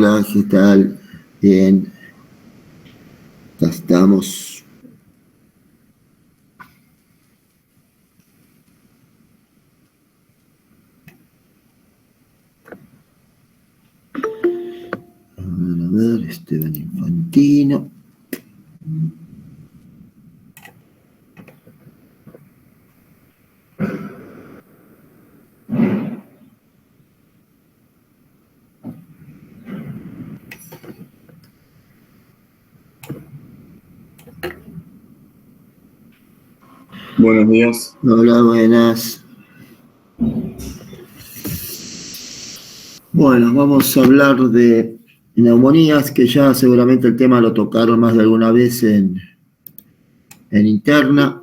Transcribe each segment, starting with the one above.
Hola, ¿qué tal? Bien, acá estamos. A ver, Esteban Infantino. Buenos días. Hola, buenas. Bueno, vamos a hablar de neumonías, que ya seguramente el tema lo tocaron más de alguna vez en interna,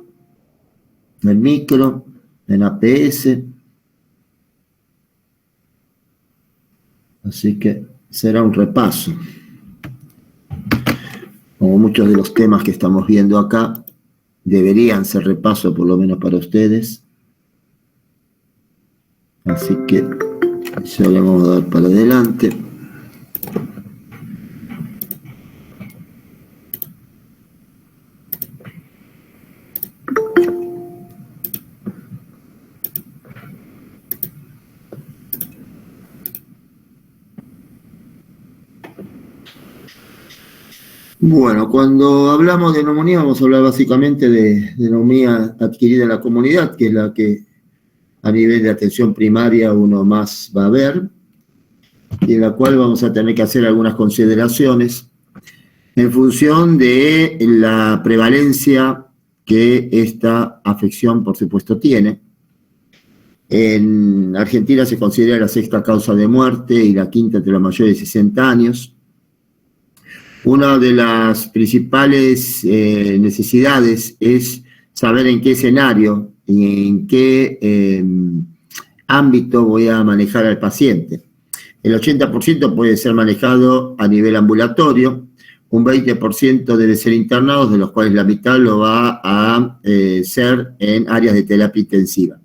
en micro, en APS. Así que será un repaso. Como muchos de los temas que estamos viendo acá, deberían ser repaso por lo menos para ustedes. Así que ya le vamos a dar para adelante. Bueno, cuando hablamos de neumonía vamos a hablar básicamente de neumonía adquirida en la comunidad, que es la que a nivel de atención primaria uno más va a ver, y en la cual vamos a tener que hacer algunas consideraciones en función de la prevalencia que esta afección, por supuesto, tiene. En Argentina se considera la sexta causa de muerte y la quinta entre los mayores de 60 años. Una de las principales necesidades es saber en qué escenario y en qué ámbito voy a manejar al paciente. El 80% puede ser manejado a nivel ambulatorio, un 20% debe ser internados, de los cuales la mitad lo va a ser en áreas de terapia intensiva,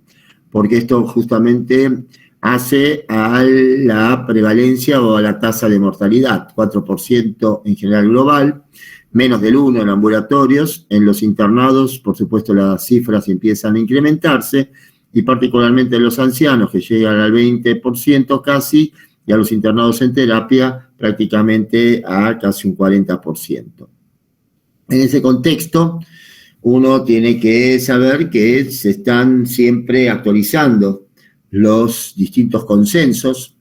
porque esto justamente hace a la prevalencia o a la tasa de mortalidad, 4% en general global, menos del 1% en ambulatorios. En los internados, por supuesto, las cifras empiezan a incrementarse, y particularmente en los ancianos, que llegan al 20% casi, y a los internados en terapia prácticamente a casi un 40%. En ese contexto, uno tiene que saber que se están siempre actualizando los distintos consensos.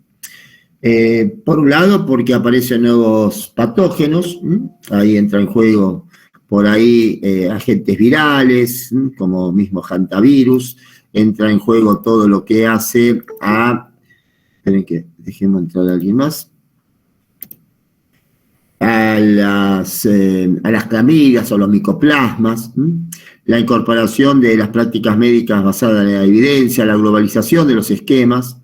Por un lado, porque aparecen nuevos patógenos, ahí entra en juego por ahí agentes virales, como mismo hantavirus, entra en juego todo lo que hace a... Esperen que dejemos entrar a alguien más. A las clamidias o los micoplasmas, la incorporación de las prácticas médicas basadas en la evidencia, la globalización de los esquemas,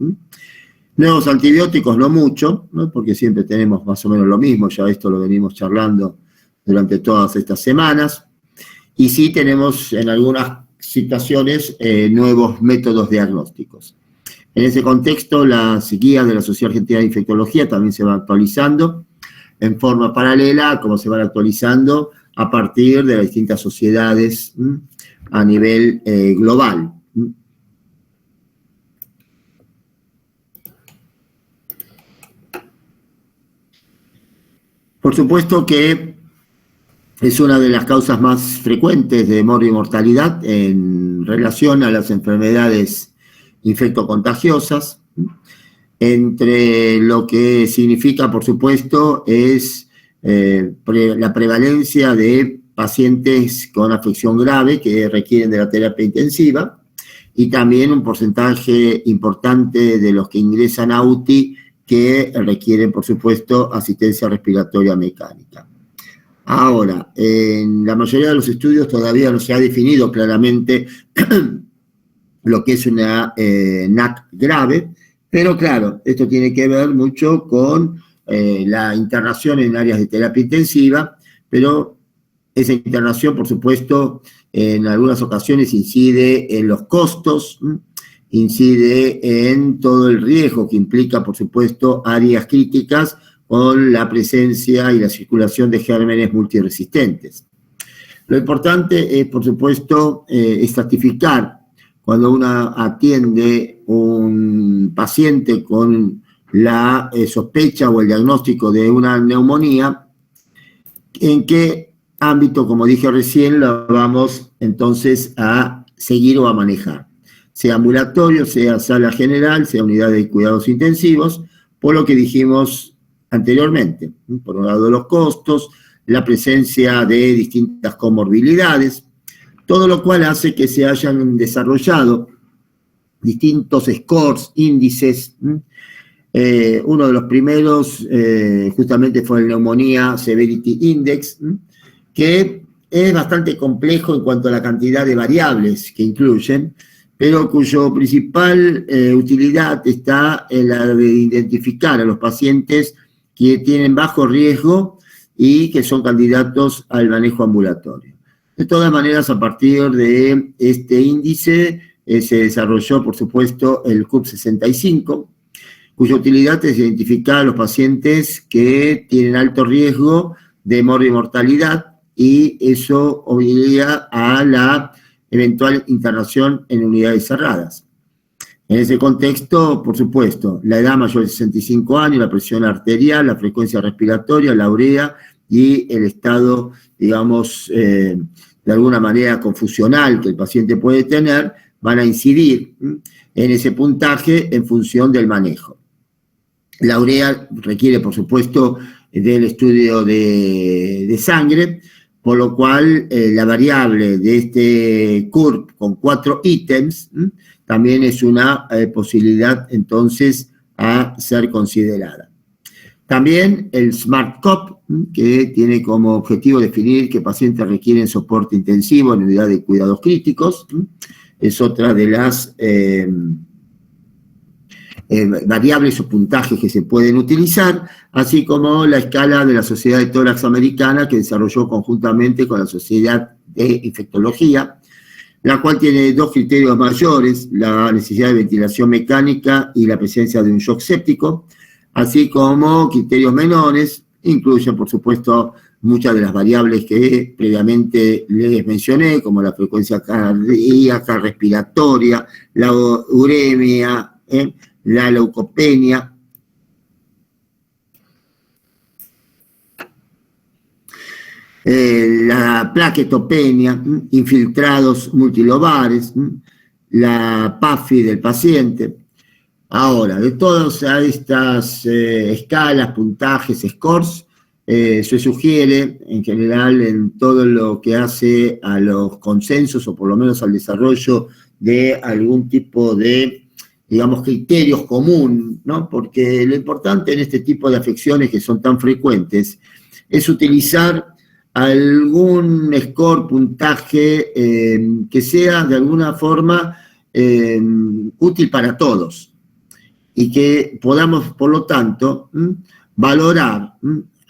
nuevos antibióticos no mucho, ¿no? Porque siempre tenemos más o menos lo mismo, ya esto lo venimos charlando durante todas estas semanas, y sí tenemos en algunas situaciones nuevos métodos diagnósticos. En ese contexto, las guías de la Sociedad Argentina de Infectología también se van actualizando en forma paralela, como se van actualizando a partir de las distintas sociedades a nivel global. Por supuesto que es una de las causas más frecuentes de muerte y mortalidad en relación a las enfermedades infectocontagiosas. Entre lo que significa, por supuesto, es la prevalencia de pacientes con afección grave que requieren de la terapia intensiva, y también un porcentaje importante de los que ingresan a UTI que requieren, por supuesto, asistencia respiratoria mecánica. Ahora, en la mayoría de los estudios todavía no se ha definido claramente lo que es una NAC grave, pero claro, esto tiene que ver mucho con la internación en áreas de terapia intensiva, pero esa internación, por supuesto, en algunas ocasiones incide en los costos, incide en todo el riesgo que implica, por supuesto, áreas críticas con la presencia y la circulación de gérmenes multiresistentes. Lo importante es, por supuesto, estratificar cuando uno atiende un paciente con la sospecha o el diagnóstico de una neumonía, en qué ámbito, como dije recién, lo vamos entonces a seguir o a manejar. Sea ambulatorio, sea sala general, sea unidad de cuidados intensivos, por lo que dijimos anteriormente. Por un lado, los costos, la presencia de distintas comorbilidades, todo lo cual hace que se hayan desarrollado distintos scores, índices. Uno de los primeros justamente fue el Neumonía Severity Index, que es bastante complejo en cuanto a la cantidad de variables que incluyen, pero cuyo principal utilidad está en la de identificar a los pacientes que tienen bajo riesgo y que son candidatos al manejo ambulatorio. De todas maneras, a partir de este índice se desarrolló, por supuesto, el CUP65, cuya utilidad es identificar a los pacientes que tienen alto riesgo de mortalidad, y eso obliga a la eventual internación en unidades cerradas. En ese contexto, por supuesto, la edad mayor de 65 años, la presión arterial, la frecuencia respiratoria, la urea y el estado, digamos, de alguna manera confusional que el paciente puede tener, van a incidir en ese puntaje en función del manejo. La urea requiere, por supuesto, del estudio de sangre, por lo cual la variable de este CURP con 4 ítems también es una posibilidad entonces a ser considerada. También el SMART-COP, que tiene como objetivo definir qué pacientes requieren soporte intensivo en unidad de cuidados críticos, es otra de las variables o puntajes que se pueden utilizar, así como la escala de la Sociedad de Tórax Americana, que desarrolló conjuntamente con la Sociedad de Infectología, la cual tiene 2 criterios mayores: la necesidad de ventilación mecánica y la presencia de un shock séptico, así como criterios menores, incluyen, por supuesto, muchas de las variables que previamente les mencioné, como la frecuencia cardíaca, respiratoria, la uremia, la leucopenia, la plaquetopenia, infiltrados multilobares, la PAFI del paciente. Ahora, de todas estas escalas, puntajes, scores, se sugiere en general en todo lo que hace a los consensos o por lo menos al desarrollo de algún tipo de, digamos, criterios común, ¿no? Porque lo importante en este tipo de afecciones que son tan frecuentes es utilizar algún score, puntaje que sea de alguna forma útil para todos y que podamos, por lo tanto, valorar,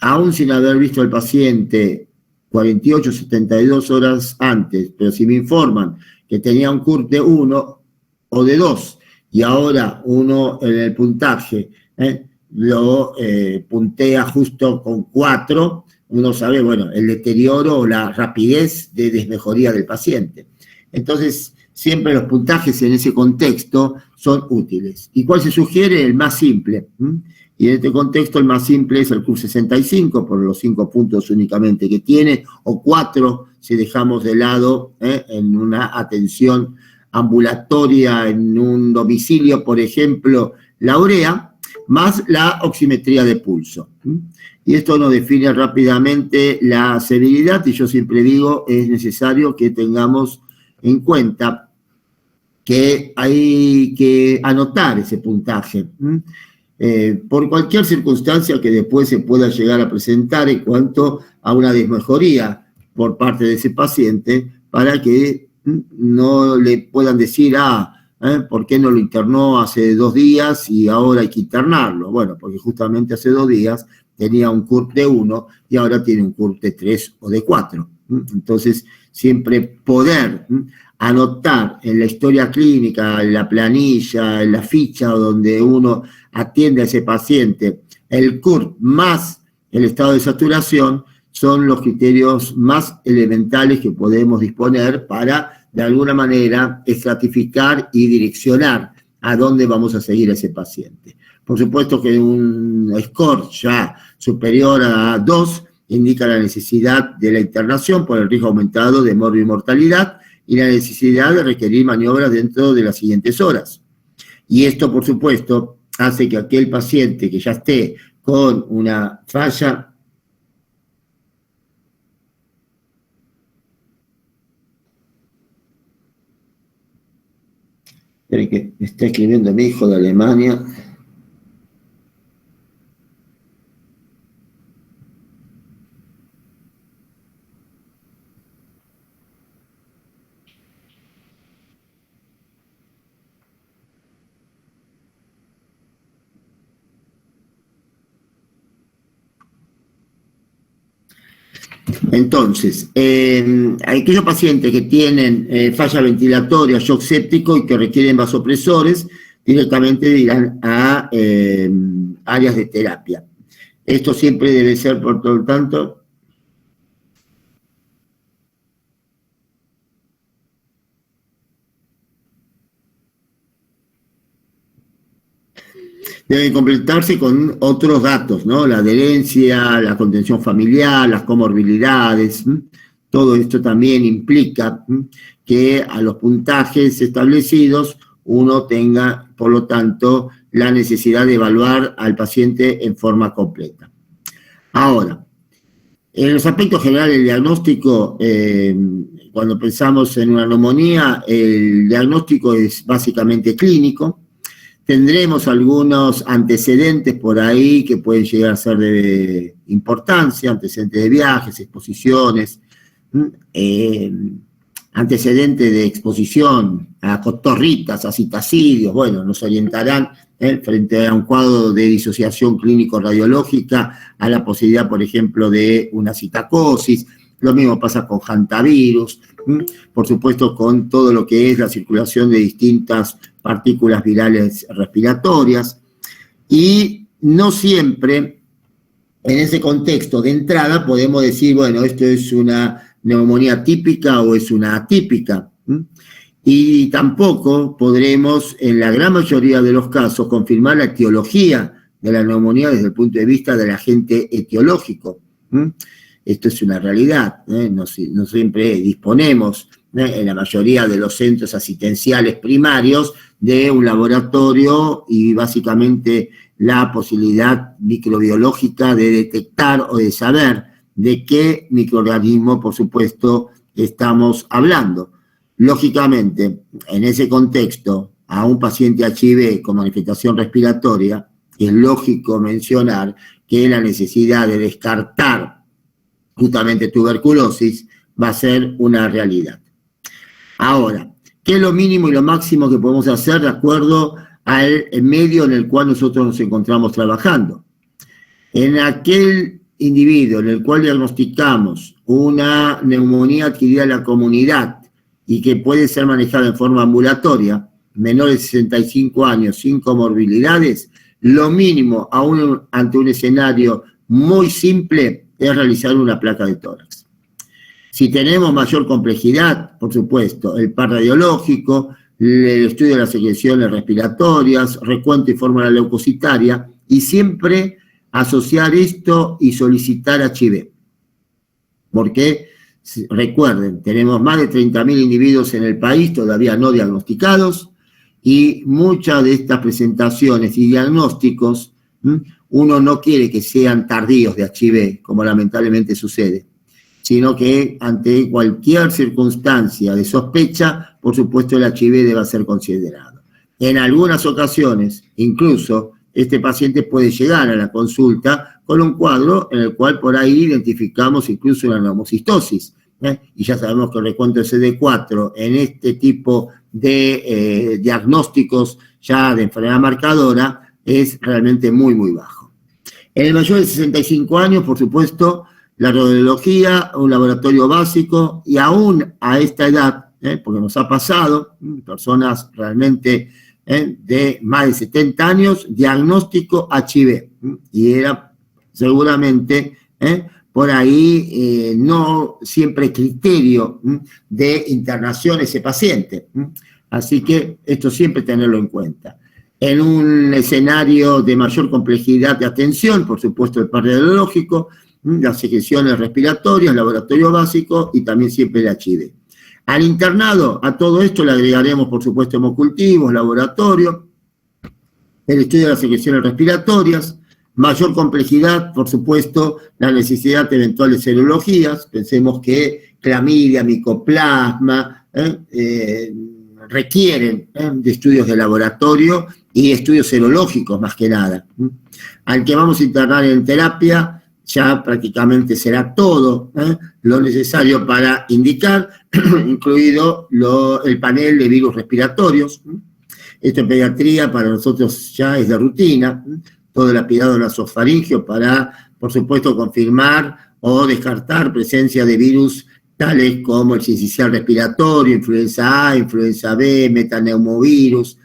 aún sin haber visto al paciente 48, 72 horas antes, pero si me informan que tenía un CURP de 1 o de 2, y ahora uno en el puntaje lo puntea justo con 4, uno sabe, bueno, el deterioro o la rapidez de desmejoría del paciente. Entonces, siempre los puntajes en ese contexto son útiles. ¿Y cuál se sugiere? El más simple. Y en este contexto el más simple es el CUP65, por los 5 puntos únicamente que tiene, o 4 si dejamos de lado en una atención ambulatoria, en un domicilio, por ejemplo, la urea, más la oximetría de pulso. Y esto nos define rápidamente la severidad, y yo siempre digo, es necesario que tengamos en cuenta que hay que anotar ese puntaje, por cualquier circunstancia que después se pueda llegar a presentar en cuanto a una desmejoría por parte de ese paciente, para que no le puedan decir, ¿por qué no lo internó hace 2 días y ahora hay que internarlo? Bueno, porque justamente hace 2 días tenía un CURP de 1 y ahora tiene un CURP de 3 o de 4. Entonces, siempre poder anotar en la historia clínica, en la planilla, en la ficha donde uno atiende a ese paciente, el CURP más el estado de saturación son los criterios más elementales que podemos disponer para, de alguna manera, estratificar y direccionar a dónde vamos a seguir a ese paciente. Por supuesto que un score ya superior a 2 indica la necesidad de la internación por el riesgo aumentado de morbimortalidad y la necesidad de requerir maniobras dentro de las siguientes horas. Y esto, por supuesto, hace que aquel paciente que ya esté con una falla que me está escribiendo mi hijo de Alemania. Entonces, aquellos pacientes que tienen falla ventilatoria, shock séptico y que requieren vasopresores, directamente irán a áreas de terapia. Esto siempre debe ser, por lo tanto, deben completarse con otros datos, ¿no? La adherencia, la contención familiar, las comorbilidades. Todo esto también implica que a los puntajes establecidos uno tenga, por lo tanto, la necesidad de evaluar al paciente en forma completa. Ahora, en los aspectos generales del diagnóstico, cuando pensamos en una neumonía, el diagnóstico es básicamente clínico. Tendremos algunos antecedentes por ahí que pueden llegar a ser de importancia, antecedentes de viajes, exposiciones, antecedentes de exposición a cotorritas, a citacidios, bueno, nos orientarán frente a un cuadro de disociación clínico-radiológica a la posibilidad, por ejemplo, de una citacosis. Lo mismo pasa con hantavirus, por supuesto con todo lo que es la circulación de distintas partículas virales respiratorias, y no siempre en ese contexto de entrada podemos decir, bueno, esto es una neumonía típica o es una atípica, y tampoco podremos, en la gran mayoría de los casos, confirmar la etiología de la neumonía desde el punto de vista del agente etiológico. Esto es una realidad, no siempre disponemos, en la mayoría de los centros asistenciales primarios, de un laboratorio y básicamente la posibilidad microbiológica de detectar o de saber de qué microorganismo, por supuesto, estamos hablando. Lógicamente, en ese contexto, a un paciente HIV con manifestación respiratoria, es lógico mencionar que la necesidad de descartar justamente tuberculosis va a ser una realidad. Ahora, ¿qué es lo mínimo y lo máximo que podemos hacer de acuerdo al medio en el cual nosotros nos encontramos trabajando? En aquel individuo en el cual diagnosticamos una neumonía adquirida en la comunidad y que puede ser manejada en forma ambulatoria, menores de 65 años, sin comorbilidades, lo mínimo ante un escenario muy simple es realizar una placa de tórax. Si tenemos mayor complejidad, por supuesto, el par radiológico, el estudio de las secreciones respiratorias, recuento y fórmula leucocitaria, y siempre asociar esto y solicitar HIV. Porque, recuerden, tenemos más de 30.000 individuos en el país todavía no diagnosticados, y muchas de estas presentaciones y diagnósticos, uno no quiere que sean tardíos de HIV, como lamentablemente sucede, sino que ante cualquier circunstancia de sospecha, por supuesto el HIV debe ser considerado. En algunas ocasiones, incluso, este paciente puede llegar a la consulta con un cuadro en el cual por ahí identificamos incluso una neumocistosis, y ya sabemos que el recuento de CD4 en este tipo de diagnósticos ya de enfermedad marcadora es realmente muy, muy bajo. En el mayor de 65 años, por supuesto, la radiología, un laboratorio básico, y aún a esta edad, porque nos ha pasado, personas realmente de más de 70 años, diagnóstico HIV. Y era seguramente por ahí no siempre criterio de internación ese paciente. Así que esto siempre tenerlo en cuenta. En un escenario de mayor complejidad de atención, por supuesto el par radiológico, las secreciones respiratorias, laboratorio básico y también siempre el HIV. Al internado, a todo esto le agregaremos, por supuesto, hemocultivos, laboratorio, el estudio de las secreciones respiratorias, mayor complejidad, por supuesto, la necesidad de eventuales serologías. Pensemos que clamidia, micoplasma, requieren de estudios de laboratorio y estudios serológicos más que nada. Al que vamos a internar en terapia, ya prácticamente será todo lo necesario para indicar, incluido el panel de virus respiratorios. Esto en pediatría para nosotros ya es de rutina, todo el aspirado nasofaringeo para, por supuesto, confirmar o descartar presencia de virus tales como el sincicial respiratorio, influenza A, influenza B, metaneumovirus,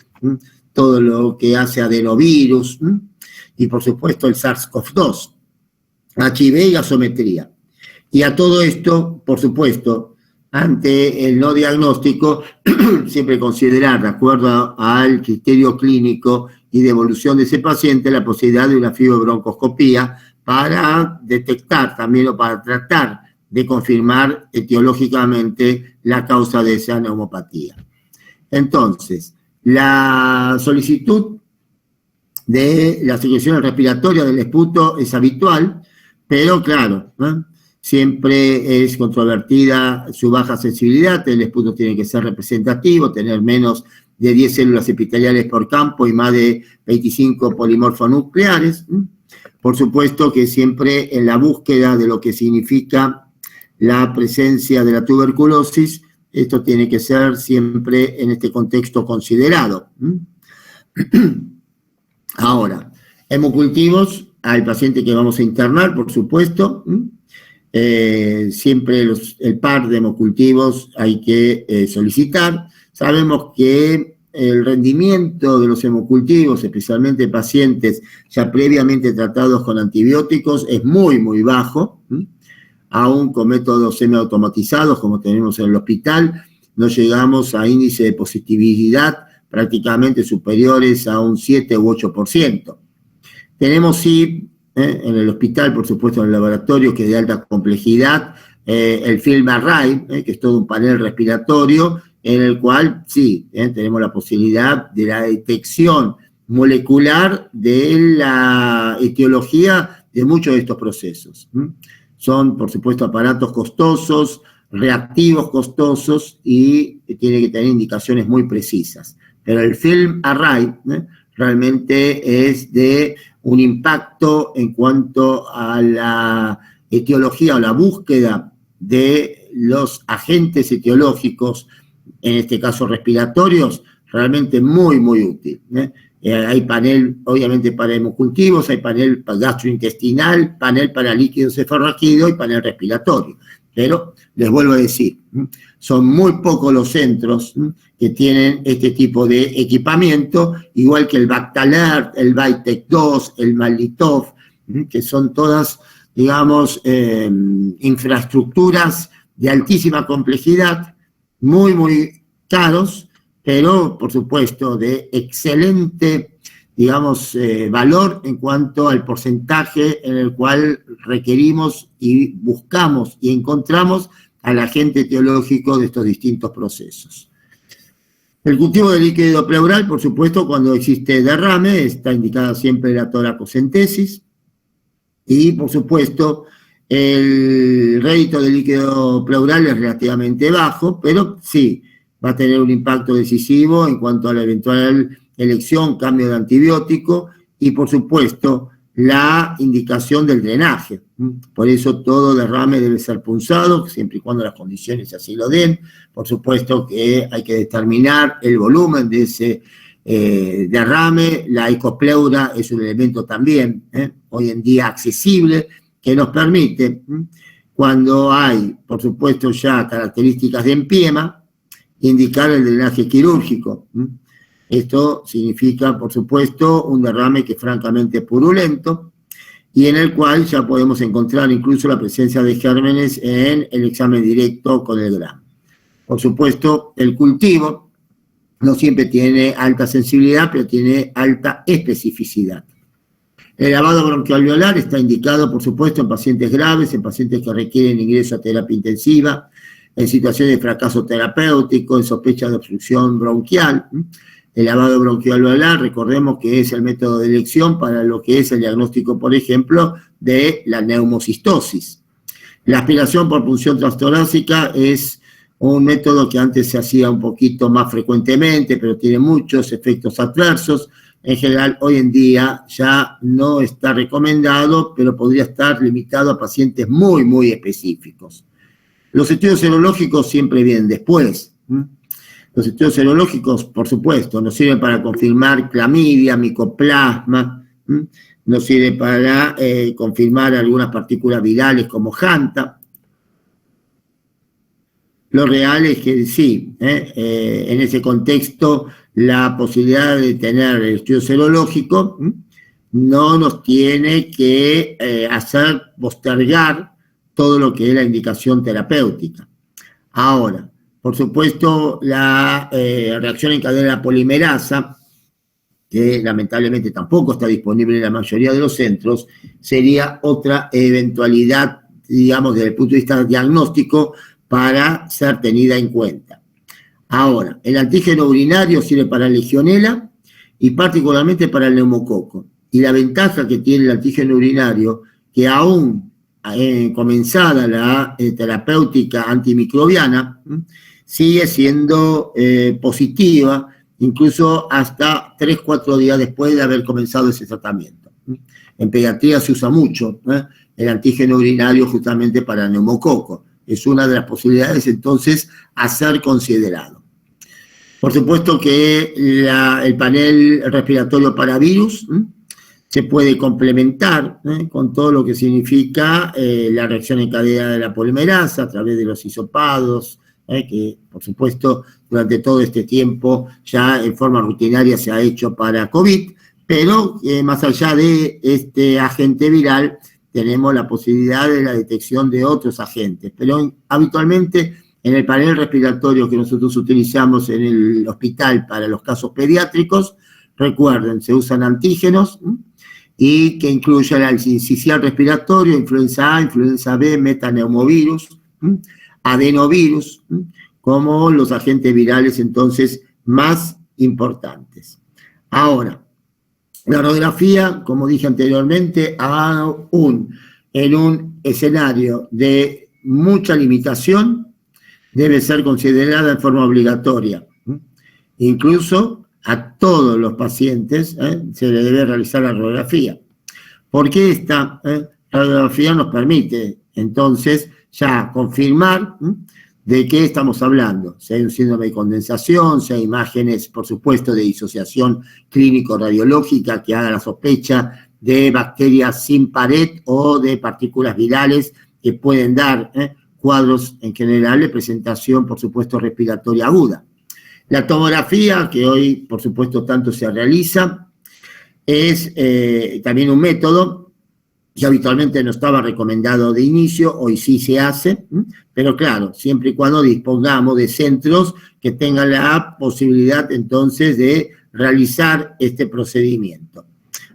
todo lo que hace adenovirus, y por supuesto el SARS-CoV-2, HIV y gasometría. Y a todo esto, por supuesto, ante el no diagnóstico, siempre considerar, de acuerdo al criterio clínico y de evolución de ese paciente, la posibilidad de una fibrobroncoscopía para detectar también o para tratar de confirmar etiológicamente la causa de esa neumopatía. Entonces, la solicitud de la secreción respiratoria del esputo es habitual, pero claro, siempre es controvertida su baja sensibilidad. El esputo tiene que ser representativo, tener menos de 10 células epiteliales por campo y más de 25 polimorfonucleares. Por supuesto que siempre en la búsqueda de lo que significa la presencia de la tuberculosis, esto tiene que ser siempre en este contexto considerado. Ahora, hemocultivos al paciente que vamos a internar, por supuesto. Siempre el par de hemocultivos hay que solicitar. Sabemos que el rendimiento de los hemocultivos, especialmente en pacientes ya previamente tratados con antibióticos, es muy, muy bajo. Aún con métodos semiautomatizados, como tenemos en el hospital, no llegamos a índice de positividad prácticamente superiores a un 7 u 8%. Tenemos sí, en el hospital, por supuesto en el laboratorio, que es de alta complejidad, el Film Array, que es todo un panel respiratorio, en el cual sí, tenemos la posibilidad de la detección molecular de la etiología de muchos de estos procesos. Son, por supuesto, aparatos costosos, reactivos costosos y tiene que tener indicaciones muy precisas. Pero el Film Array realmente es de un impacto en cuanto a la etiología o la búsqueda de los agentes etiológicos, en este caso respiratorios, realmente muy, muy útil. Hay panel, obviamente, para hemocultivos, hay panel para gastrointestinal, panel para líquido cefalorraquídeo y panel respiratorio. Pero, les vuelvo a decir, son muy pocos los centros que tienen este tipo de equipamiento, igual que el Bactalert, el Vitek 2, el Malitov, que son todas, digamos, infraestructuras de altísima complejidad, muy, muy caros, pero, por supuesto, de excelente, digamos, valor en cuanto al porcentaje en el cual requerimos y buscamos y encontramos al agente etiológico de estos distintos procesos. El cultivo de líquido pleural, por supuesto, cuando existe derrame, está indicada siempre la toracocentesis, y, por supuesto, el rédito de líquido pleural es relativamente bajo, pero sí, va a tener un impacto decisivo en cuanto a la eventual elección, cambio de antibiótico y, por supuesto, la indicación del drenaje. Por eso todo derrame debe ser punzado, siempre y cuando las condiciones así lo den. Por supuesto que hay que determinar el volumen de ese derrame. La ecopleura es un elemento también hoy en día accesible que nos permite, cuando hay, por supuesto, ya características de empiema, indicar el drenaje quirúrgico. Esto significa, por supuesto, un derrame que es francamente purulento y en el cual ya podemos encontrar incluso la presencia de gérmenes en el examen directo con el Gram. Por supuesto, el cultivo no siempre tiene alta sensibilidad, pero tiene alta especificidad. El lavado bronquialveolar está indicado, por supuesto, en pacientes graves, en pacientes que requieren ingreso a terapia intensiva, en situaciones de fracaso terapéutico, en sospecha de obstrucción bronquial. El lavado bronquialveolar, recordemos que es el método de elección para lo que es el diagnóstico, por ejemplo, de la neumocistosis. La aspiración por punción transtorácica es un método que antes se hacía un poquito más frecuentemente, pero tiene muchos efectos adversos. En general, hoy en día ya no está recomendado, pero podría estar limitado a pacientes muy, muy específicos. Los estudios serológicos siempre vienen después. Los estudios serológicos, por supuesto, nos sirven para confirmar clamidia, micoplasma, nos sirve para confirmar algunas partículas virales como Hanta. Lo real es que sí, en ese contexto, la posibilidad de tener el estudio serológico no nos tiene que hacer postergar todo lo que es la indicación terapéutica. Ahora, por supuesto, la reacción en cadena de la polimerasa, que lamentablemente tampoco está disponible en la mayoría de los centros, sería otra eventualidad, digamos, desde el punto de vista diagnóstico, para ser tenida en cuenta. Ahora, el antígeno urinario sirve para Legionela y particularmente para el neumococo. Y la ventaja que tiene el antígeno urinario, que aún comenzada la terapéutica antimicrobiana, sigue siendo positiva, incluso hasta 3-4 días después de haber comenzado ese tratamiento. En pediatría se usa mucho el antígeno urinario justamente para neumococo. Es una de las posibilidades, entonces, a ser considerado. Por supuesto que el panel respiratorio para virus se puede complementar con todo lo que significa la reacción en cadena de la polimerasa a través de los hisopados, que, por supuesto, durante todo este tiempo ya en forma rutinaria se ha hecho para COVID, pero más allá de este agente viral, tenemos la posibilidad de la detección de otros agentes, pero habitualmente en el panel respiratorio que nosotros utilizamos en el hospital para los casos pediátricos, recuerden, se usan antígenos y que incluyen el sincicial respiratorio, influenza A, influenza B, metaneumovirus, adenovirus, como los agentes virales entonces más importantes. Ahora, la radiografía, como dije anteriormente, en un escenario de mucha limitación, debe ser considerada en forma obligatoria. Incluso a todos los pacientes se le debe realizar la radiografía. Porque esta radiografía nos permite, entonces, ya confirmar de qué estamos hablando, si hay un síndrome de condensación, si hay imágenes, por supuesto, de disociación clínico-radiológica que haga la sospecha de bacterias sin pared o de partículas virales que pueden dar cuadros en general de presentación, por supuesto, respiratoria aguda. La tomografía, que hoy, por supuesto, tanto se realiza, es también un método que habitualmente no estaba recomendado de inicio, hoy sí se hace, pero claro, siempre y cuando dispongamos de centros que tengan la posibilidad entonces de realizar este procedimiento.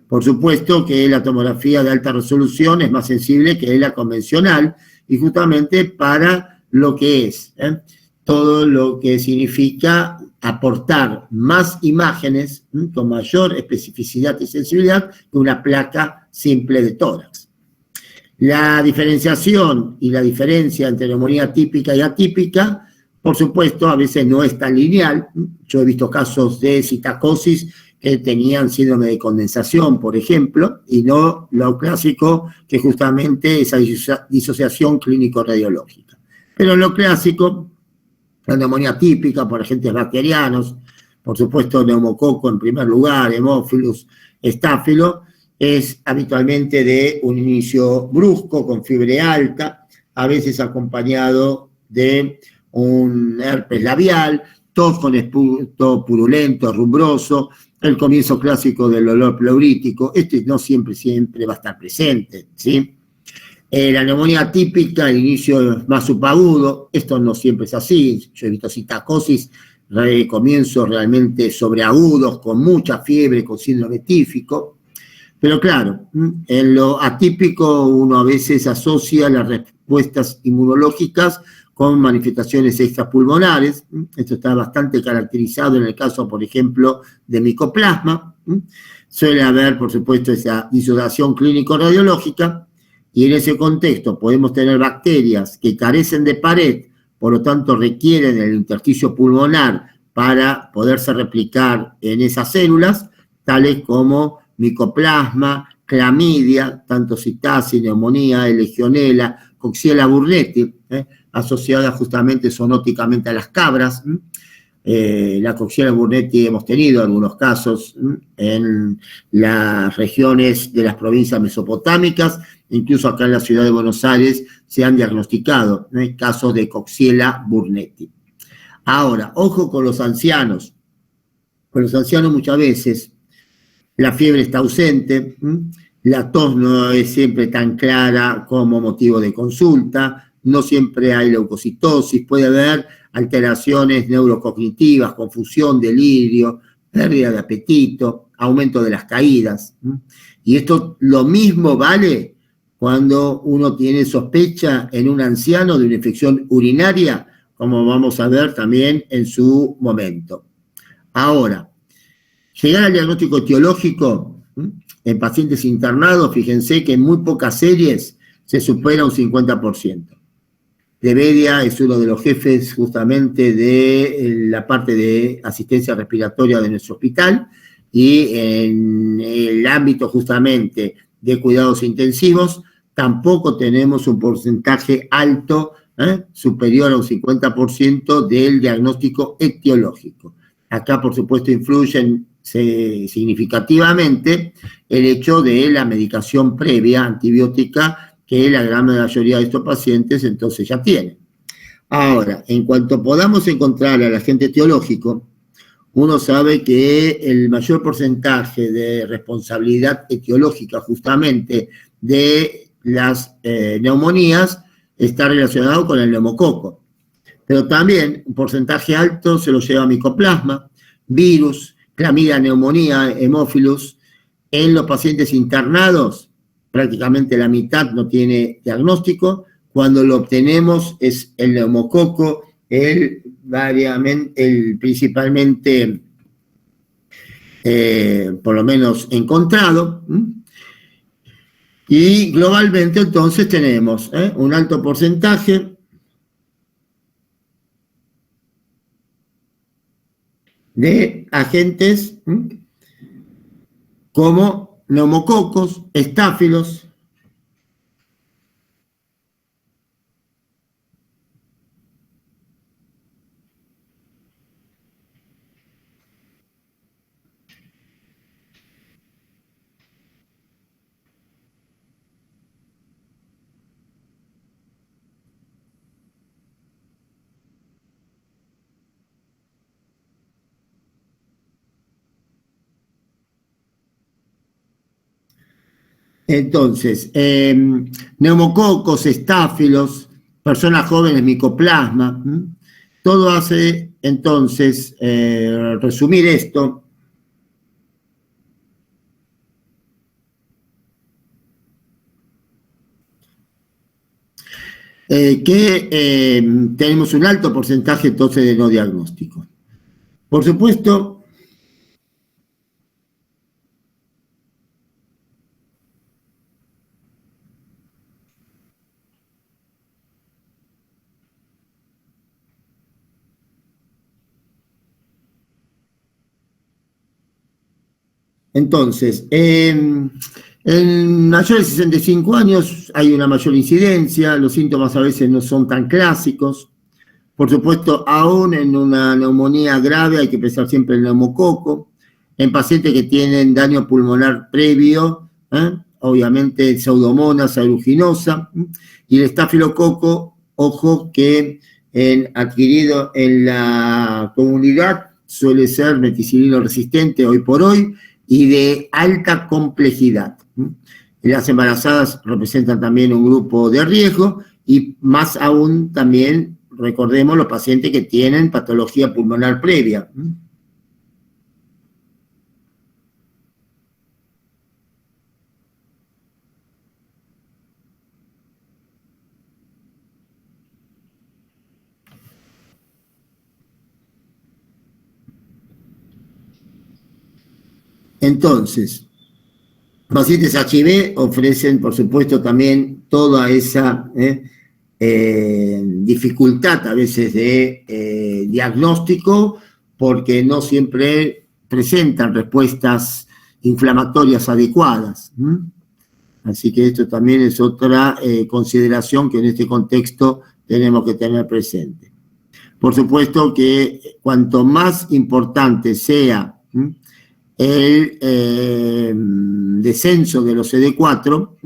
Por supuesto que la tomografía de alta resolución es más sensible que la convencional y justamente para lo que es todo lo que significa aportar más imágenes con mayor especificidad y sensibilidad que una placa simple de tórax. La diferenciación y la diferencia entre neumonía típica y atípica, por supuesto, a veces no es tan lineal. Yo he visto casos de citacosis que tenían síndrome de condensación, por ejemplo, y no lo clásico, que justamente esa disociación clínico-radiológica. Pero en lo clásico, la neumonía típica por agentes bacterianos, por supuesto neumococo en primer lugar, Haemophilus, Staphylo, es habitualmente de un inicio brusco, con fiebre alta, a veces acompañado de un herpes labial, tos con esputo purulento, rumbroso, el comienzo clásico del olor pleurítico. Este no siempre va a estar presente, ¿sí? La neumonía típica, el inicio más subagudo, esto no siempre es así. Yo he visto citacosis, comienzos realmente sobreagudos, con mucha fiebre, con síndrome tífico. Pero claro, en lo atípico uno a veces asocia las respuestas inmunológicas con manifestaciones extrapulmonares. Esto está bastante caracterizado en el caso, por ejemplo, de micoplasma. Suele haber, por supuesto, esa disociación clínico-radiológica, y en ese contexto podemos tener bacterias que carecen de pared, por lo tanto requieren el intersticio pulmonar para poderse replicar en esas células, tales como micoplasma, clamidia, tanto citasis, neumonía, legionela, Coxiella burnetii, asociada justamente zoonóticamente a las cabras. La Coxiella burnetii hemos tenido algunos casos en las regiones de las provincias mesopotámicas, incluso acá en la ciudad de Buenos Aires se han diagnosticado casos de Coxiella burnetii. Ahora, ojo con los ancianos. Con los ancianos muchas veces la fiebre está ausente, la tos no es siempre tan clara como motivo de consulta, no siempre hay leucocitosis, puede haber alteraciones neurocognitivas, confusión, delirio, pérdida de apetito, aumento de las caídas. Y esto lo mismo vale cuando uno tiene sospecha en un anciano de una infección urinaria, como vamos a ver también en su momento. Ahora, llegar al diagnóstico etiológico en pacientes internados, fíjense que en muy pocas series se supera un 50%. Debedia es uno de los jefes justamente de la parte de asistencia respiratoria de nuestro hospital, y en el ámbito justamente de cuidados intensivos tampoco tenemos un porcentaje alto, superior a un 50% del diagnóstico etiológico. Acá, por supuesto, influyen significativamente el hecho de la medicación previa antibiótica que la gran mayoría de estos pacientes entonces ya tienen. Ahora, en cuanto podamos encontrar al agente etiológico, uno sabe que el mayor porcentaje de responsabilidad etiológica justamente de las neumonías está relacionado con el neumococo. Pero también un porcentaje alto se lo lleva micoplasma, virus, clamidia, neumonía, hemófilus. En los pacientes internados, prácticamente la mitad no tiene diagnóstico. Cuando lo obtenemos es el neumococo, el principalmente, por lo menos encontrado. Y globalmente entonces tenemos un alto porcentaje de agentes como neumococos, estáfilos, entonces, neumococos, estáfilos, personas jóvenes, micoplasma. Todo hace, entonces, resumir esto, que tenemos un alto porcentaje entonces de no diagnóstico. Por supuesto, entonces, en mayores de 65 años hay una mayor incidencia, los síntomas a veces no son tan clásicos. Por supuesto, aún en una neumonía grave hay que pensar siempre en el neumococo. En pacientes que tienen daño pulmonar previo, obviamente Pseudomonas aeruginosa, y el estafilococo, ojo que adquirido en la comunidad suele ser meticilino resistente hoy por hoy y de alta complejidad. Las embarazadas representan también un grupo de riesgo y más aún también, recordemos, los pacientes que tienen patología pulmonar previa. Entonces, pacientes HIV ofrecen, por supuesto, también toda esa dificultad a veces de diagnóstico, porque no siempre presentan respuestas inflamatorias adecuadas. Así que esto también es otra consideración que en este contexto tenemos que tener presente. Por supuesto que cuanto más importante sea el descenso de los CD4,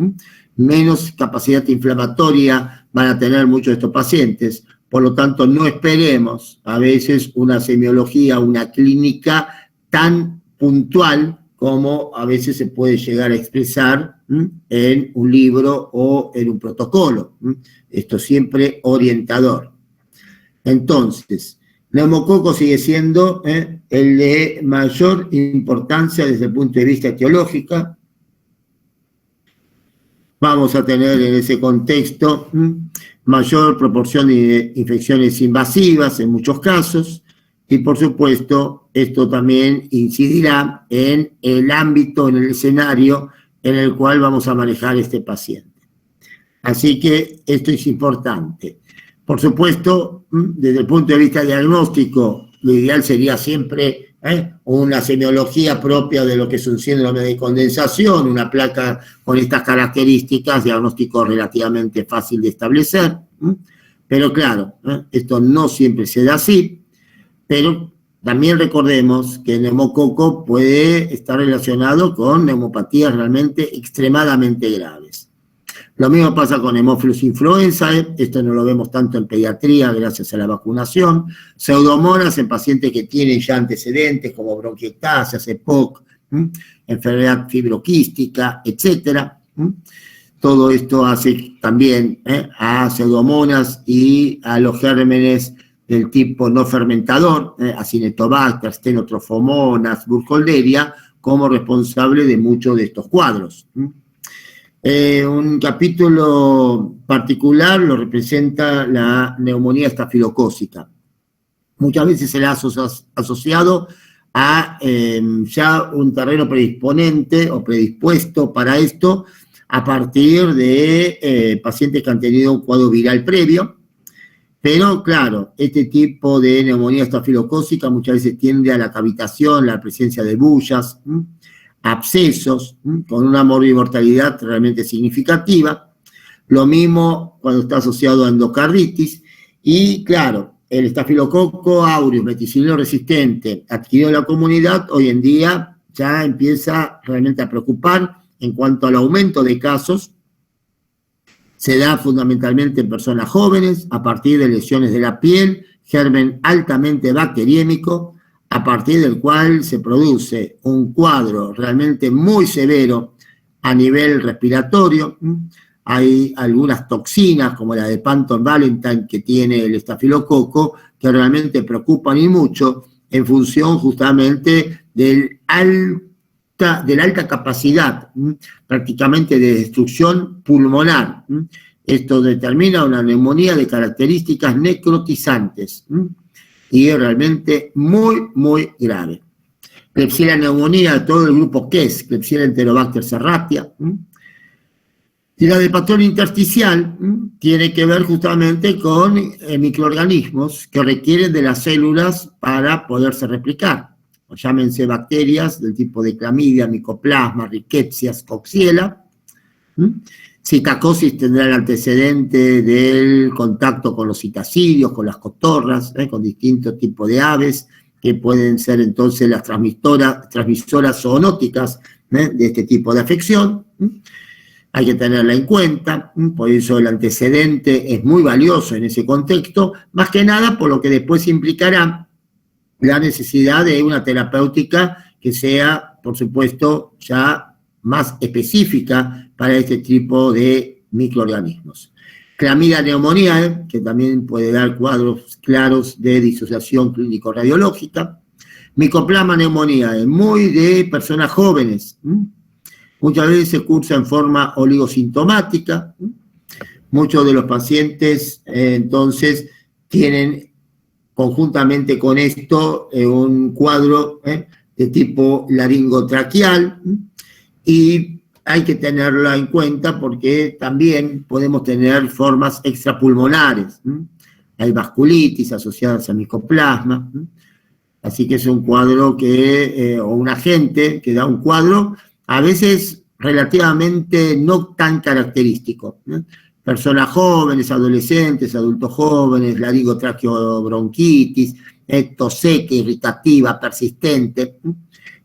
menos capacidad inflamatoria van a tener muchos de estos pacientes. Por lo tanto, no esperemos a veces una semiología, una clínica tan puntual como a veces se puede llegar a expresar en un libro o en un protocolo. Esto siempre orientador. Entonces, neumococo sigue siendo el de mayor importancia desde el punto de vista etiológico. Vamos a tener en ese contexto mayor proporción de infecciones invasivas en muchos casos y, por supuesto, esto también incidirá en el ámbito, en el escenario en el cual vamos a manejar este paciente. Así que esto es importante. Por supuesto, desde el punto de vista diagnóstico, lo ideal sería siempre una semiología propia de lo que es un síndrome de condensación, una placa con estas características, diagnóstico relativamente fácil de establecer. Pero claro, esto no siempre se da así, pero también recordemos que el neumococo puede estar relacionado con neumopatías realmente extremadamente graves. Lo mismo pasa con Haemophilus influenzae, esto no lo vemos tanto en pediatría gracias a la vacunación, pseudomonas en pacientes que tienen ya antecedentes como bronquiectasias, EPOC, enfermedad fibroquística, etc. Todo esto hace también a pseudomonas y a los gérmenes del tipo no fermentador, Acinetobacter, Stenotrophomonas, Burkholderia, como responsable de muchos de estos cuadros. Un capítulo particular lo representa la neumonía estafilocócica. Muchas veces se la ha asociado a ya un terreno predisponente o predispuesto para esto a partir de pacientes que han tenido un cuadro viral previo. Pero claro, este tipo de neumonía estafilocócica muchas veces tiende a la cavitación, la presencia de bullas, abscesos, con una morbimortalidad realmente significativa. Lo mismo cuando está asociado a endocarditis. Y claro, el estafilococo aureus meticilino resistente adquirido en la comunidad, hoy en día ya empieza realmente a preocupar en cuanto al aumento de casos. Se da fundamentalmente en personas jóvenes, a partir de lesiones de la piel, germen altamente bacteriémico, a partir del cual se produce un cuadro realmente muy severo a nivel respiratorio. Hay algunas toxinas, como la de Panton Valentine, que tiene el estafilococo, que realmente preocupan y mucho en función justamente de la alta capacidad, prácticamente de destrucción pulmonar. Esto determina una neumonía de características necrotizantes. Y es realmente muy, muy grave. Klebsiella neumonía, todo el grupo KES, Klebsiella Enterobacter serratia. Y la del patrón intersticial tiene que ver justamente con microorganismos que requieren de las células para poderse replicar. O llámense bacterias del tipo de Clamidia, Mycoplasma, Rickettsia, Coxiella. Citacosis tendrá el antecedente del contacto con los citasidios, con las cotorras, con distintos tipos de aves, que pueden ser entonces las transmisoras zoonóticas de este tipo de afección. hay que tenerla en cuenta, por eso el antecedente es muy valioso en ese contexto, más que nada por lo que después implicará la necesidad de una terapéutica que sea, por supuesto, ya más específica para este tipo de microorganismos. Clamidia pneumoniae, que también puede dar cuadros claros de disociación clínico-radiológica. Mycoplasma pneumoniae, muy de personas jóvenes. Muchas veces se cursa en forma oligosintomática. Muchos de los pacientes, entonces, tienen conjuntamente con esto un cuadro de tipo laringotraqueal, y hay que tenerla en cuenta porque también podemos tener formas extrapulmonares. Hay vasculitis asociadas a micoplasma, así que es un cuadro o un agente que da un cuadro a veces relativamente no tan característico. Personas jóvenes, adolescentes, adultos jóvenes, laringotraqueobronquitis, tos seca, irritativa, persistente,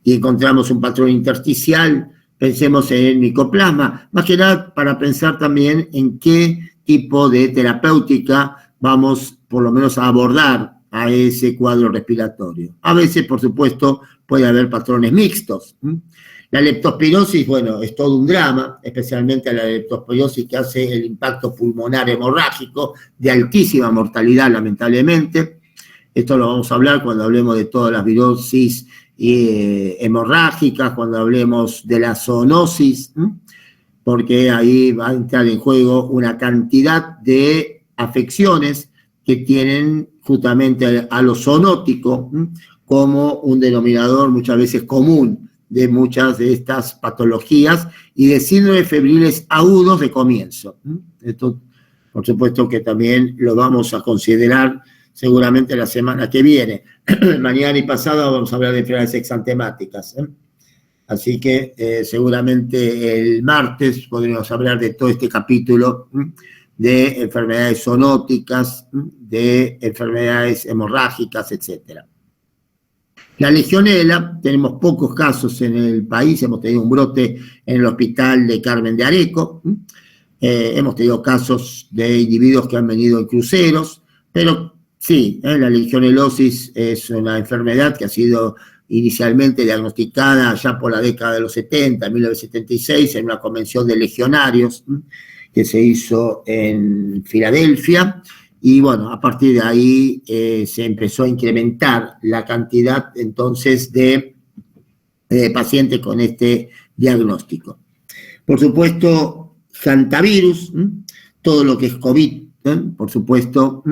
y encontramos un patrón intersticial. Pensemos en el micoplasma, más que nada para pensar también en qué tipo de terapéutica vamos por lo menos a abordar a ese cuadro respiratorio. A veces, por supuesto, puede haber patrones mixtos. La leptospirosis, bueno, es todo un drama, especialmente la leptospirosis que hace el impacto pulmonar hemorrágico, de altísima mortalidad, lamentablemente. Esto lo vamos a hablar cuando hablemos de todas las virosis hemorrágicas, cuando hablemos de la zoonosis, porque ahí va a entrar en juego una cantidad de afecciones que tienen justamente a lo zoonótico como un denominador muchas veces común de muchas de estas patologías y de síndromes febriles agudos de comienzo. Esto, por supuesto, que también lo vamos a considerar seguramente la semana que viene. Mañana y pasado vamos a hablar de enfermedades exantemáticas. Así que seguramente el martes podremos hablar de todo este capítulo de enfermedades zoonóticas, de enfermedades hemorrágicas, etc. La legionela, tenemos pocos casos en el país, hemos tenido un brote en el hospital de Carmen de Areco, hemos tenido casos de individuos que han venido en cruceros, pero sí, la legionelosis es una enfermedad que ha sido inicialmente diagnosticada ya por la década de los 70, en 1976, en una convención de legionarios que se hizo en Filadelfia, y bueno, a partir de ahí se empezó a incrementar la cantidad entonces de pacientes con este diagnóstico. Por supuesto, hantavirus, todo lo que es COVID, por supuesto,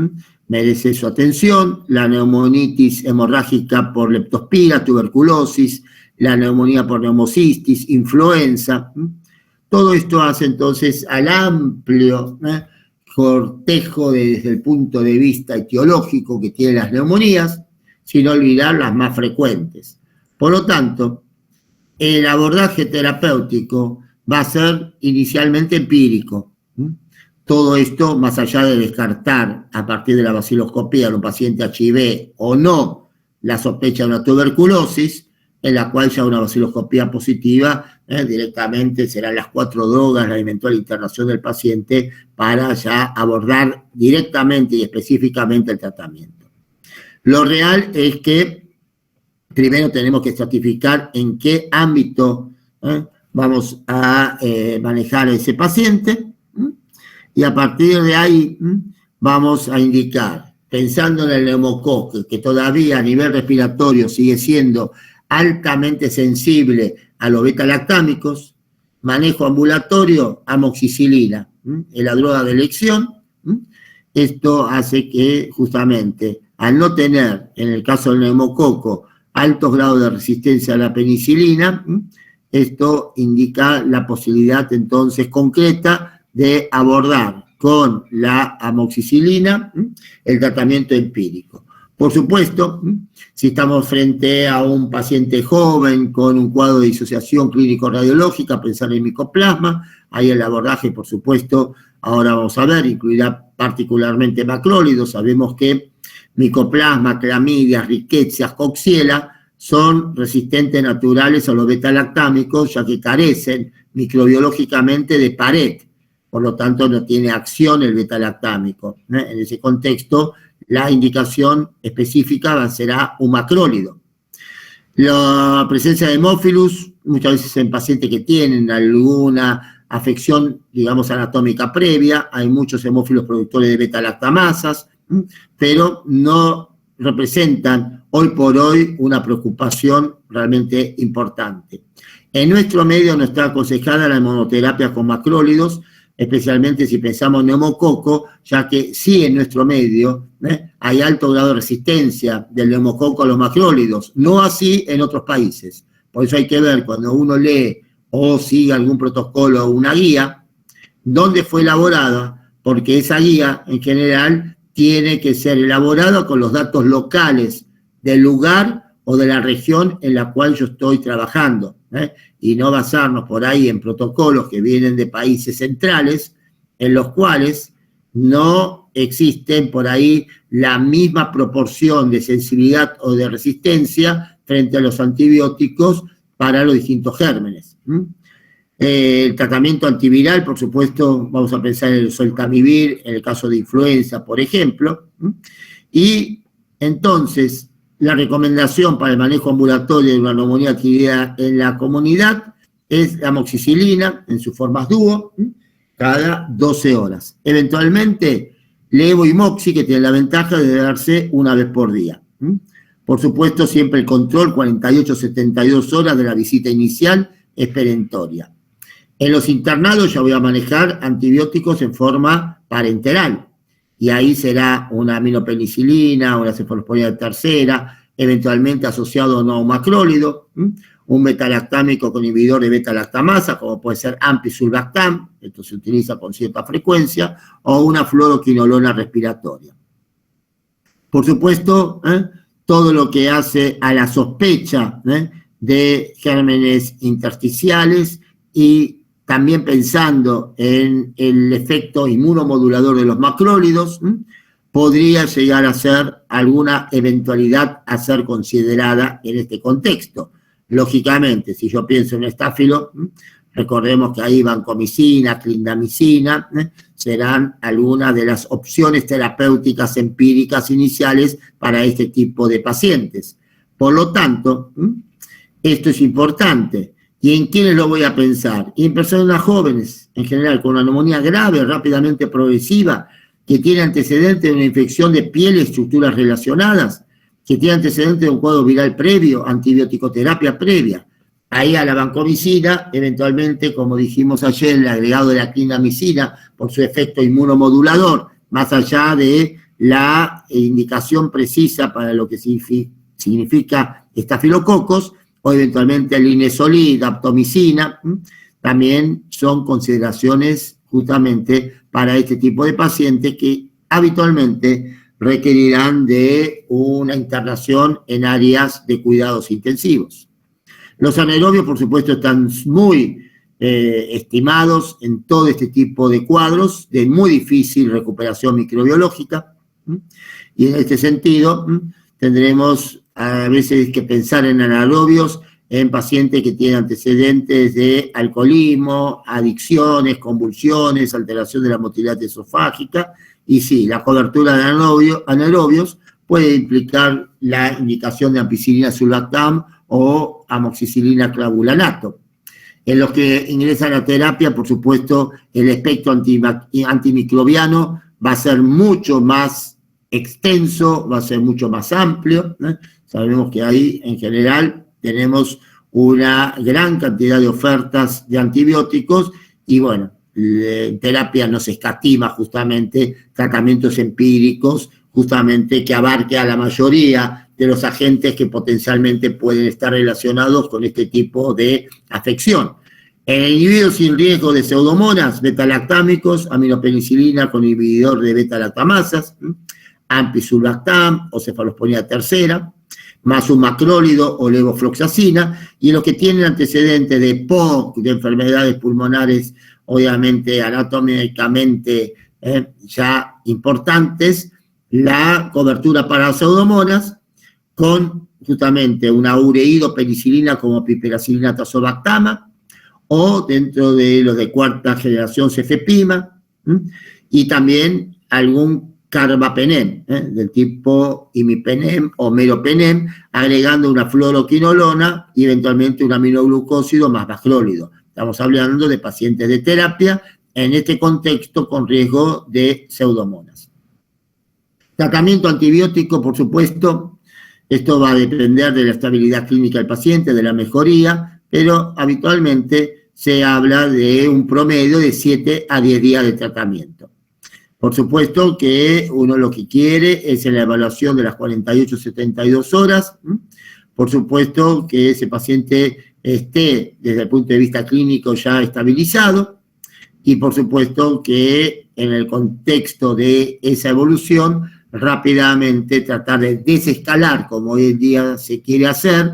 merece su atención. La neumonitis hemorrágica por leptospira, tuberculosis, la neumonía por neumocistis, influenza. Todo esto hace entonces al amplio cortejo desde el punto de vista etiológico que tienen las neumonías, sin olvidar las más frecuentes. Por lo tanto, el abordaje terapéutico va a ser inicialmente empírico. Todo esto, más allá de descartar a partir de la baciloscopía en un paciente HIV o no la sospecha de una tuberculosis, en la cual ya una baciloscopía positiva directamente serán las 4 drogas, la eventual internación del paciente para ya abordar directamente y específicamente el tratamiento. Lo real es que primero tenemos que estratificar en qué ámbito vamos a manejar a ese paciente, y a partir de ahí vamos a indicar, pensando en el neumococo, que todavía a nivel respiratorio sigue siendo altamente sensible a los beta-lactámicos, manejo ambulatorio, amoxicilina, es la droga de elección. Esto hace que justamente al no tener, en el caso del neumococo, altos grados de resistencia a la penicilina, esto indica la posibilidad entonces concreta de abordar con la amoxicilina el tratamiento empírico. Por supuesto, si estamos frente a un paciente joven con un cuadro de disociación clínico-radiológica, pensar en micoplasma, ahí el abordaje, por supuesto, ahora vamos a ver, incluirá particularmente macrólidos. Sabemos que micoplasma, clamidias, rickettsias, coxiela son resistentes naturales a los beta-lactámicos, ya que carecen microbiológicamente de pared, por lo tanto no tiene acción el beta-lactámico. En ese contexto, la indicación específica será un macrólido. La presencia de hemófilus, muchas veces en pacientes que tienen alguna afección, digamos, anatómica previa, hay muchos hemófilos productores de beta-lactamasas, pero no representan hoy por hoy una preocupación realmente importante. En nuestro medio no está aconsejada la monoterapia con macrólidos, especialmente si pensamos en neumococo, ya que sí en nuestro medio hay alto grado de resistencia del neumococo a los macrólidos, no así en otros países. Por eso hay que ver cuando uno lee o sigue algún protocolo o una guía, dónde fue elaborada, porque esa guía en general tiene que ser elaborada con los datos locales del lugar o de la región en la cual yo estoy trabajando, y no basarnos por ahí en protocolos que vienen de países centrales, en los cuales no existen por ahí la misma proporción de sensibilidad o de resistencia frente a los antibióticos para los distintos gérmenes. El tratamiento antiviral, por supuesto, vamos a pensar en el Soltamivir, en el caso de influenza, por ejemplo, y entonces la recomendación para el manejo ambulatorio de una neumonía adquirida en la comunidad es la amoxicilina en sus formas dúo, cada 12 horas. Eventualmente, levo y moxi, que tiene la ventaja de darse una vez por día. Por supuesto, siempre el control, 48-72 horas de la visita inicial, es perentoria. En los internados ya voy a manejar antibióticos en forma parenteral, y ahí será una aminopenicilina, una cefalosporina tercera, eventualmente asociado a un macrólido, un beta-lactámico con inhibidor de beta-lactamasa, como puede ser ampicillin, esto se utiliza con cierta frecuencia, o una fluoroquinolona respiratoria. Por supuesto, todo lo que hace a la sospecha de gérmenes intersticiales y también pensando en el efecto inmunomodulador de los macrólidos, podría llegar a ser alguna eventualidad a ser considerada en este contexto. Lógicamente, si yo pienso en estáfilo, recordemos que ahí vancomicina, clindamicina, serán algunas de las opciones terapéuticas empíricas iniciales para este tipo de pacientes. Por lo tanto, esto es importante. ¿Y en quiénes lo voy a pensar? Y en personas jóvenes, en general, con una neumonía grave, rápidamente progresiva, que tiene antecedentes de una infección de piel y estructuras relacionadas, que tiene antecedentes de un cuadro viral previo, antibiótico-terapia previa. Ahí a la vancomicina, eventualmente, como dijimos ayer, el agregado de la clindamicina, por su efecto inmunomodulador, más allá de la indicación precisa para lo que significa estafilococos, o eventualmente el linezolid, daptomicina, también son consideraciones justamente para este tipo de pacientes que habitualmente requerirán de una internación en áreas de cuidados intensivos. Los anaerobios, por supuesto, están muy estimados en todo este tipo de cuadros de muy difícil recuperación microbiológica, y en este sentido tendremos a veces que pensar en anaerobios en pacientes que tienen antecedentes de alcoholismo, adicciones, convulsiones, alteración de la motilidad esofágica, y sí, la cobertura de anaerobios puede implicar la indicación de ampicilina sulbactam o amoxicilina clavulanato. En los que ingresan a terapia, por supuesto, el espectro antimicrobiano va a ser mucho más extenso, va a ser mucho más amplio. Sabemos que ahí, en general, tenemos una gran cantidad de ofertas de antibióticos y, bueno, en terapia no se escatima justamente tratamientos empíricos, justamente que abarque a la mayoría de los agentes que potencialmente pueden estar relacionados con este tipo de afección. En individuos sin riesgo de pseudomonas, beta-lactámicos, aminopenicilina con inhibidor de beta-lactamasas, ampicillin o cefalosporina tercera, más un macrólido o levofloxacina, y en los que tienen antecedentes de POC, de enfermedades pulmonares, obviamente anatómicamente ya importantes, la cobertura para pseudomonas con justamente una ureidopenicilina como piperacilina tazobactama, o dentro de los de cuarta generación cefepima, y también algún carbapenem, del tipo imipenem o meropenem, agregando una fluoroquinolona y eventualmente un aminoglucósido más baclólido. Estamos hablando de pacientes de terapia, en este contexto con riesgo de pseudomonas. Tratamiento antibiótico, por supuesto, esto va a depender de la estabilidad clínica del paciente, de la mejoría, pero habitualmente se habla de un promedio de 7 a 10 días de tratamiento. Por supuesto que uno lo que quiere es en la evaluación de las 48-72 horas, por supuesto que ese paciente esté desde el punto de vista clínico ya estabilizado, y por supuesto que en el contexto de esa evolución rápidamente tratar de desescalar, como hoy en día se quiere hacer,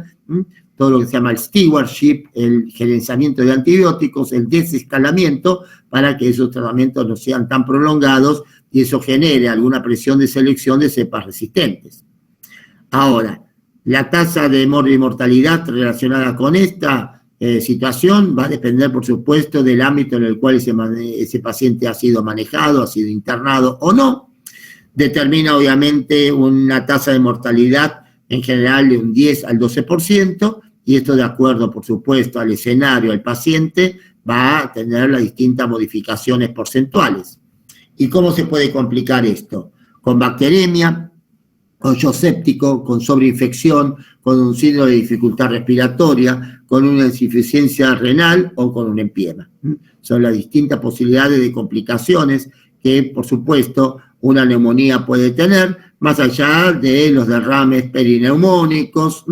todo lo que se llama el stewardship, el gerenciamiento de antibióticos, el desescalamiento, para que esos tratamientos no sean tan prolongados y eso genere alguna presión de selección de cepas resistentes. Ahora, la tasa de mortalidad relacionada con esta situación va a depender, por supuesto, del ámbito en el cual ese paciente ha sido manejado, ha sido internado o no. Determina, obviamente, una tasa de mortalidad en general de un 10 al 12%, y esto de acuerdo, por supuesto, al escenario, al paciente, va a tener las distintas modificaciones porcentuales. ¿Y cómo se puede complicar esto? Con bacteremia, con shock séptico, con sobreinfección, con un síndrome de dificultad respiratoria, con una insuficiencia renal o con un empiema. Son las distintas posibilidades de complicaciones que, por supuesto, una neumonía puede tener, más allá de los derrames perineumónicos,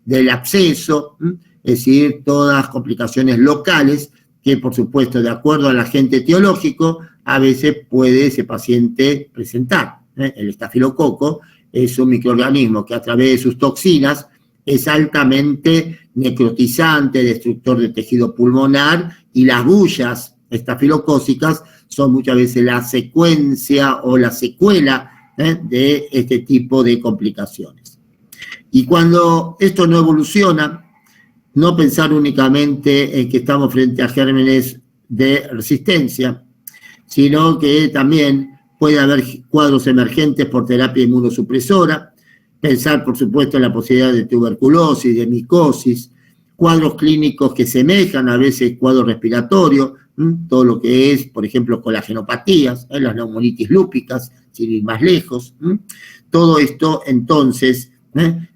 del absceso, es decir, todas complicaciones locales que, por supuesto, de acuerdo al agente etiológico, a veces puede ese paciente presentar. El estafilococo es un microorganismo que a través de sus toxinas es altamente necrotizante, destructor de tejido pulmonar, y las bullas estafilocócicas son muchas veces la secuencia o la secuela de este tipo de complicaciones. Y cuando esto no evoluciona, no pensar únicamente en que estamos frente a gérmenes de resistencia, sino que también puede haber cuadros emergentes por terapia inmunosupresora, pensar, por supuesto, en la posibilidad de tuberculosis, de micosis, cuadros clínicos que semejan a veces cuadros respiratorios, todo lo que es, por ejemplo, colagenopatías, las neumonitis lúpicas, sin ir más lejos. Todo esto, entonces,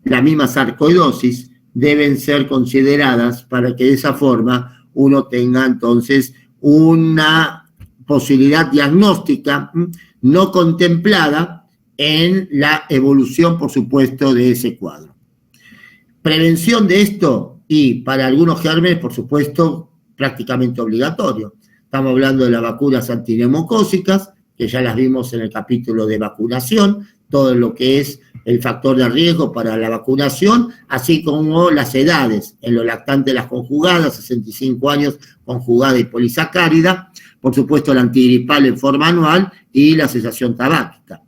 la misma sarcoidosis, deben ser consideradas para que de esa forma uno tenga, entonces, una posibilidad diagnóstica no contemplada en la evolución, por supuesto, de ese cuadro. Prevención de esto, y para algunos gérmenes, por supuesto, prácticamente obligatorio. Estamos hablando de las vacunas antineumocócicas, que ya las vimos en el capítulo de vacunación, todo lo que es el factor de riesgo para la vacunación, así como las edades, en los lactantes las conjugadas, 65 años conjugada y polisacárida, por supuesto la antigripal en forma anual y la cesación tabáquica.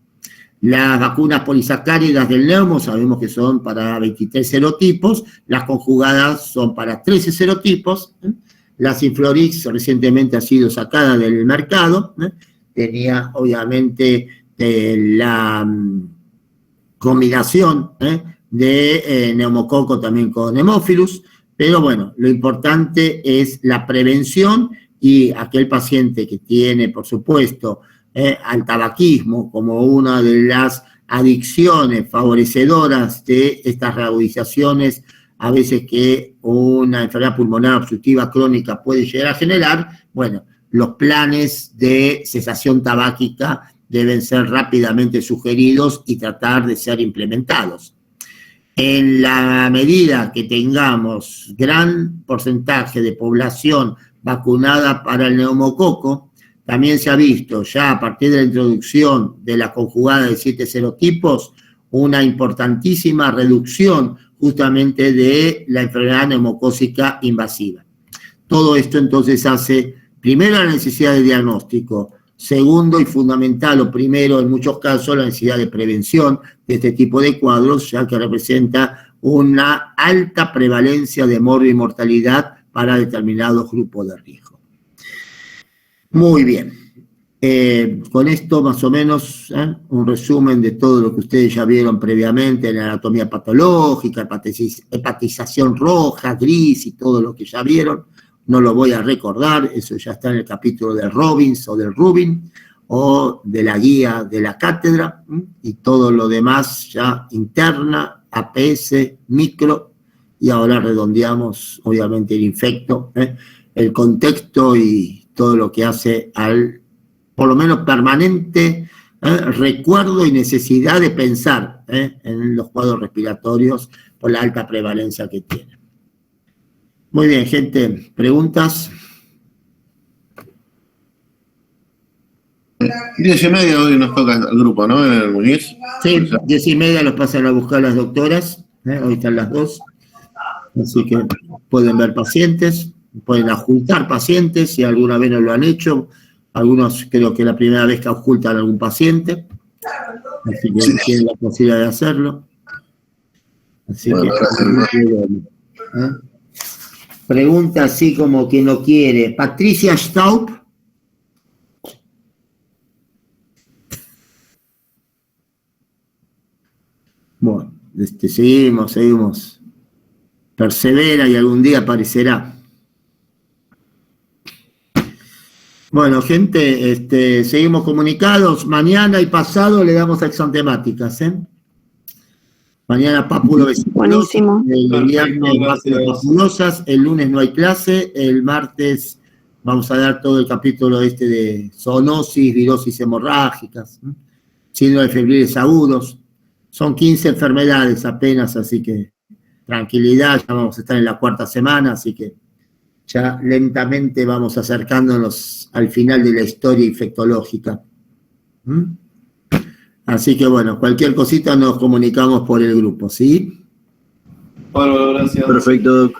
Las vacunas polisacáridas del neumo sabemos que son para 23 serotipos, las conjugadas son para 13 serotipos. La Synflorix recientemente ha sido sacada del mercado, tenía obviamente la combinación de neumococo también con Haemophilus, pero bueno, lo importante es la prevención, y aquel paciente que tiene, por supuesto, al tabaquismo como una de las adicciones favorecedoras de estas reagudizaciones, a veces que una enfermedad pulmonar obstructiva crónica puede llegar a generar, bueno, los planes de cesación tabáquica deben ser rápidamente sugeridos y tratar de ser implementados. En la medida que tengamos gran porcentaje de población vacunada para el neumococo, también se ha visto ya a partir de la introducción de la conjugada de 7 serotipos una importantísima reducción justamente de la enfermedad neumocócica invasiva. Todo esto entonces hace, primero, la necesidad de diagnóstico, segundo y fundamental, o primero en muchos casos, la necesidad de prevención de este tipo de cuadros, ya que representa una alta prevalencia de morbo y mortalidad para determinados grupos de riesgo. Muy bien. Con esto más o menos un resumen de todo lo que ustedes ya vieron previamente en la anatomía patológica, hepatización roja, gris y todo lo que ya vieron. No lo voy a recordar, eso ya está en el capítulo de Robbins o del Rubin o de la guía de la cátedra, y todo lo demás ya interna, APS, micro, y ahora redondeamos obviamente el infecto, el contexto y todo lo que hace al, por lo menos permanente, recuerdo y necesidad de pensar en los cuadros respiratorios por la alta prevalencia que tienen. Muy bien, gente, ¿preguntas? 10:30 hoy nos toca el grupo, ¿no? En el Muñiz. Sí, 10:30 los pasan a buscar las doctoras, hoy están las dos, así que pueden ver pacientes, pueden adjuntar pacientes, si alguna vez no lo han hecho, algunos creo que es la primera vez que adjuntan a algún paciente, así que tienen la posibilidad de hacerlo. Así bueno, que, pregunta así como que no quiere. Patricia Staub. Bueno, seguimos. Persevera y algún día aparecerá. Bueno, gente, seguimos comunicados. Mañana y pasado le damos acción temáticas, Mañana pápulo vesiculoso, el viernes máculas papulosas, el lunes no hay clase, el martes vamos a dar todo el capítulo de zoonosis, virosis hemorrágicas, síndrome febriles agudos. Son 15 enfermedades apenas, así que tranquilidad, ya vamos a estar en la 4ª semana, así que ya lentamente vamos acercándonos al final de la historia infectológica. Así que bueno, cualquier cosita nos comunicamos por el grupo, ¿sí? Bueno, gracias. Perfecto.